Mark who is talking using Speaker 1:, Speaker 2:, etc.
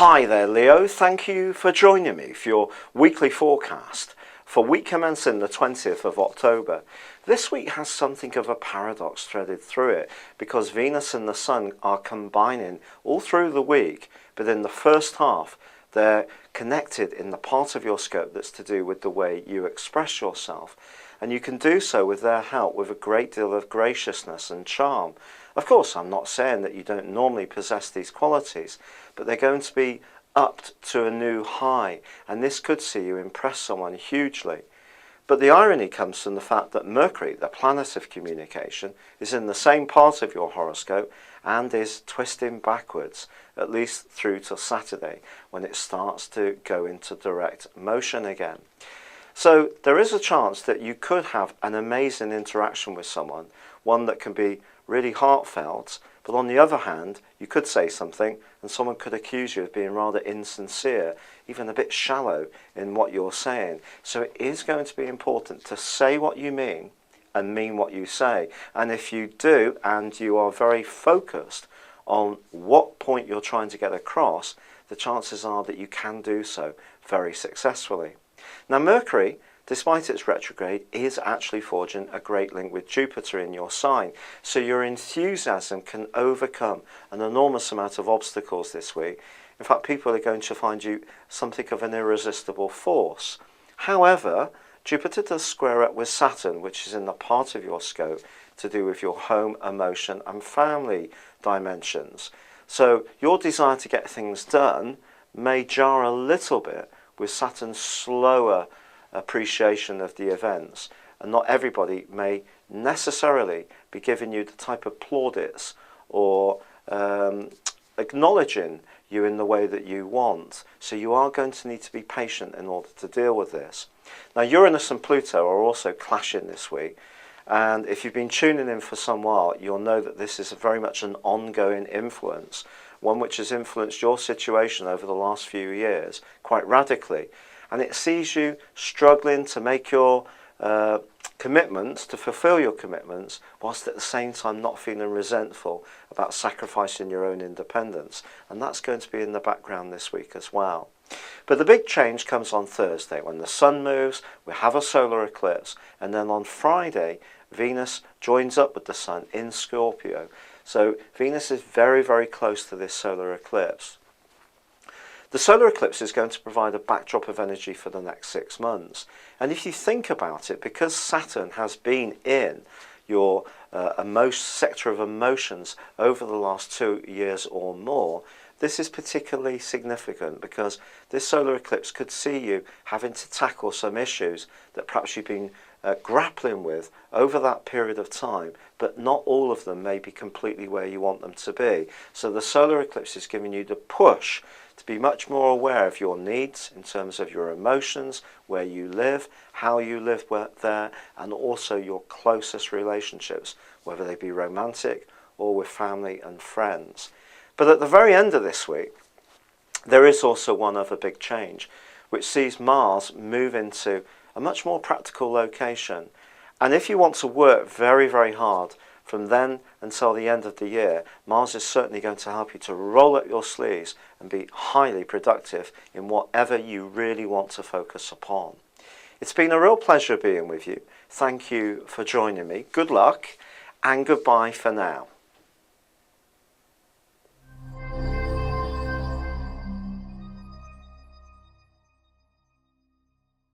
Speaker 1: Hi there, Leo. Thank you for joining me for your weekly forecast for week commencing the 20th of October. This week has something of a paradox threaded through it because Venus and the Sun are combining all through the week, but in the first half they're connected in the part of your scope that's to do with the way you express yourself. And you can do so with their help with a great deal of graciousness and charm. Of course, I'm not saying that you don't normally possess these qualities, but they're going to be upped to a new high, and this could see you impress someone hugely. But the irony comes from the fact that Mercury, the planet of communication, is in the same part of your horoscope and is twisting backwards, at least through till Saturday, when it starts to go into direct motion again. So there is a chance that you could have an amazing interaction with someone, one that can be really heartfelt, but on the other hand, you could say something and someone could accuse you of being rather insincere, even a bit shallow in what you're saying. So it is going to be important to say what you mean and mean what you say. And if you do, and you are very focused on what point you're trying to get across, the chances are that you can do so very successfully. Now, Mercury, despite its retrograde, is actually forging a great link with Jupiter in your sign. So your enthusiasm can overcome an enormous amount of obstacles this week. In fact, people are going to find you something of an irresistible force. However, Jupiter does square up with Saturn, which is in the part of your scope to do with your home, emotion and family dimensions. So your desire to get things done may jar a little bit with Saturn's slower appreciation of the events, and not everybody may necessarily be giving you the type of plaudits or acknowledging you in the way that you want. So you are going to need to be patient in order to deal with this. Now, Uranus and Pluto are also clashing this week, and if you've been tuning in for some while, you'll know that this is very much an ongoing influence, one which has influenced your situation over the last few years quite radically. And it sees you struggling to make your commitments, to fulfill your commitments, whilst at the same time not feeling resentful about sacrificing your own independence. And that's going to be in the background this week as well. But the big change comes on Thursday when the Sun moves, we have a solar eclipse, and then on Friday, Venus joins up with the Sun in Scorpio. So Venus is very, very close to this solar eclipse. The solar eclipse is going to provide a backdrop of energy for the next 6 months. And if you think about it, because Saturn has been in your sector of emotions over the last 2 years or more, this is particularly significant because this solar eclipse could see you having to tackle some issues that perhaps you've been grappling with over that period of time, but not all of them may be completely where you want them to be. So the solar eclipse is giving you the push to be much more aware of your needs in terms of your emotions, where you live, how you live there, and also your closest relationships, whether they be romantic or with family and friends. But at the very end of this week, there is also one other big change, which sees Mars move into a much more practical location. And if you want to work very, very hard from then until the end of the year, Mars is certainly going to help you to roll up your sleeves and be highly productive in whatever you really want to focus upon. It's been a real pleasure being with you. Thank you for joining me. Good luck and goodbye for now.